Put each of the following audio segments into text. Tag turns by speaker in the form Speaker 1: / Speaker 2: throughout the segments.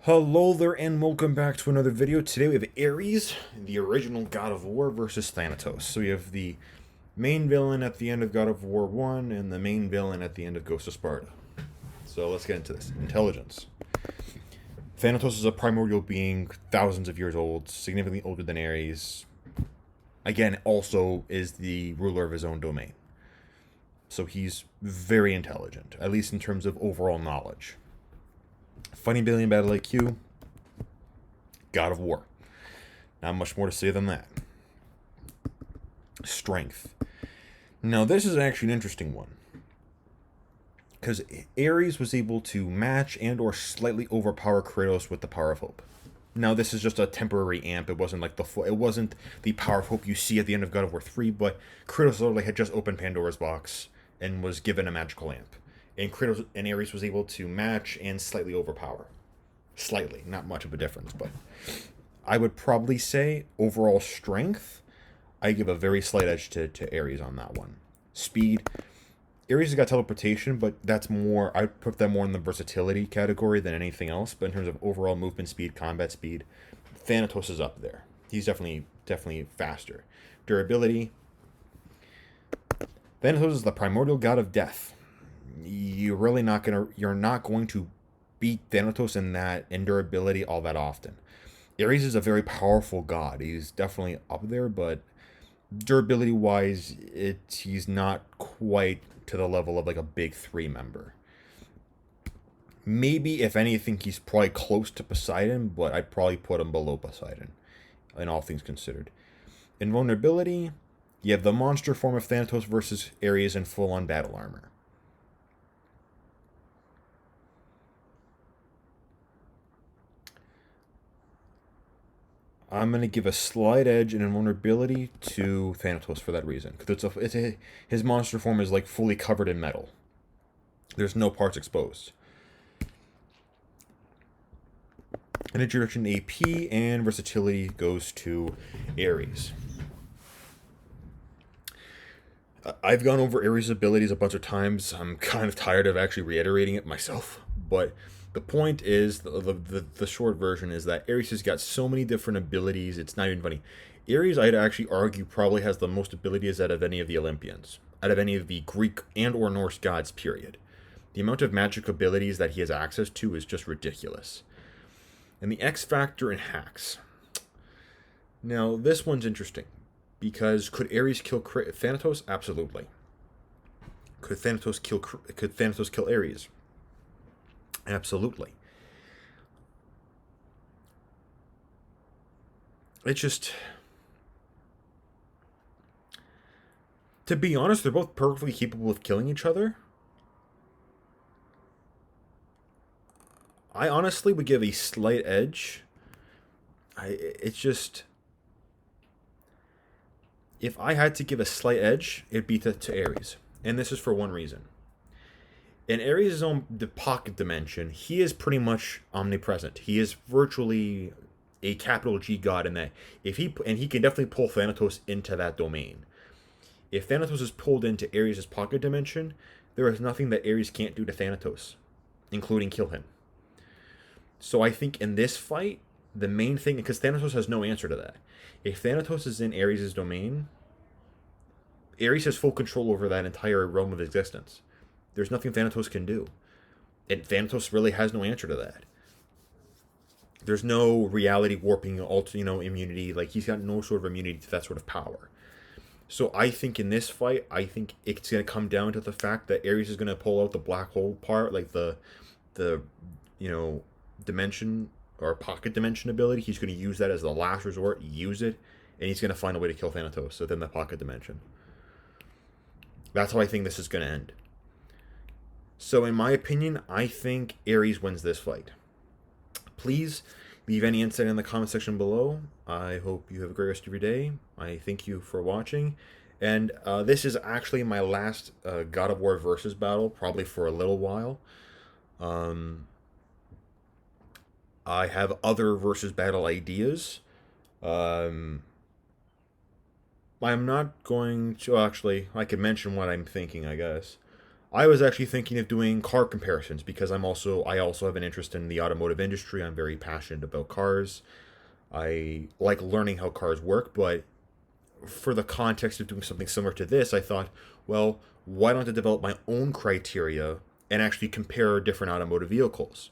Speaker 1: Hello there and welcome back to another video. Today we have Ares, the original God of War, versus Thanatos. So we have the main villain at the end of God of War 1 and the main villain at the end of Ghost of Sparta. So let's get into this. Intelligence. Thanatos is a primordial being, thousands of years old, significantly older than Ares. Again, also is the ruler of his own domain. So he's very intelligent, at least in terms of overall knowledge. Fighting ability and battle IQ, God of War. Not much more to say than that. Strength. Now, this is actually an interesting one. Because Ares was able to match and or slightly overpower Kratos with the Power of Hope. Now, this is just a temporary amp. It wasn't like it wasn't the Power of Hope you see at the end of God of War 3, but Kratos literally had just opened Pandora's box and was given a magical amp. And Kratos and Ares was able to match and slightly overpower. Slightly, not much of a difference, but I would probably say overall strength, I give a very slight edge to Ares on that one. Speed, Ares has got teleportation, but that's more, I'd put that more in the versatility category than anything else. But in terms of overall movement speed, combat speed, Thanatos is up there. He's definitely faster. Durability, Thanatos is the primordial god of death. You're not going to beat Thanatos in durability all that often. Ares is a very powerful god. He's definitely up there, but durability wise, he's not quite to the level of like a big three member. Maybe if anything, he's probably close to Poseidon, but I'd probably put him below Poseidon, in all things considered. Invulnerability, you have the monster form of Thanatos versus Ares in full-on battle armor. I'm going to give a slight edge in invulnerability to Thanatos for that reason. Because his monster form is like fully covered in metal. There's no parts exposed. Energy reduction AP and versatility goes to Ares. I've gone over Ares' abilities a bunch of times. I'm kind of tired of actually reiterating it myself. But the point is, the short version is that Ares has got so many different abilities, it's not even funny. Ares, I'd actually argue, probably has the most abilities out of any of the Olympians, out of any of the Greek and or Norse gods, period. The amount of magic abilities that he has access to is just ridiculous. And the X Factor and hacks. Now, this one's interesting, because could Ares kill Thanatos? Absolutely. Could Thanatos kill Ares? Absolutely. It's just, to be honest, they're both perfectly capable of killing each other. I honestly would give a slight edge. It's just, if I had to give a slight edge, it'd be to Ares. And this is for one reason. In Ares' own pocket dimension, he is pretty much omnipresent. He is virtually a capital G god in that he can definitely pull Thanatos into that domain. If Thanatos is pulled into Ares' pocket dimension, there is nothing that Ares can't do to Thanatos, including kill him. So I think in this fight, the main thing, because Thanatos has no answer to that. If Thanatos is in Ares' domain, Ares has full control over that entire realm of existence. There's nothing Thanatos can do. And Thanatos really has no answer to that. There's no reality warping, immunity. Like, he's got no sort of immunity to that sort of power. So I think in this fight, I think it's going to come down to the fact that Ares is going to pull out the black hole part, like the dimension or pocket dimension ability. He's going to use that as the last resort, use it, and he's going to find a way to kill Thanatos within the pocket dimension. That's how I think this is going to end. So in my opinion, I think Ares wins this fight. Please leave any insight in the comment section below. I hope you have a great rest of your day. I thank you for watching. And this is actually my last God of War versus battle, probably for a little while. I have other versus battle ideas. I'm not going to, actually, I could mention what I'm thinking, I guess. I was actually thinking of doing car comparisons because I also have an interest in the automotive industry. I'm very passionate about cars. I like learning how cars work, but for the context of doing something similar to this, I thought, well, why don't I develop my own criteria and actually compare different automotive vehicles?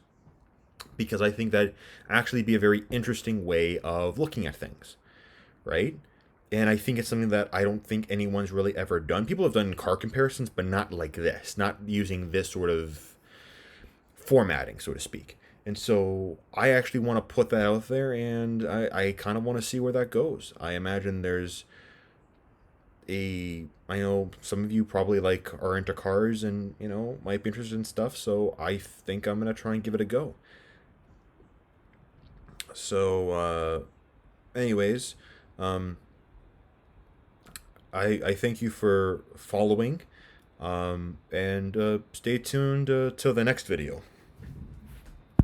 Speaker 1: Because I think that actually be a very interesting way of looking at things, right? And I think it's something that I don't think anyone's really ever done. People have done car comparisons, but not like this, not using this sort of formatting, so to speak. And so I actually want to put that out there, and I kind of want to see where that goes. I imagine there's I know some of you probably like are into cars and might be interested in stuff, so I think I'm gonna try and give it a go. So, anyways, um, I thank you for following, and stay tuned till the next video.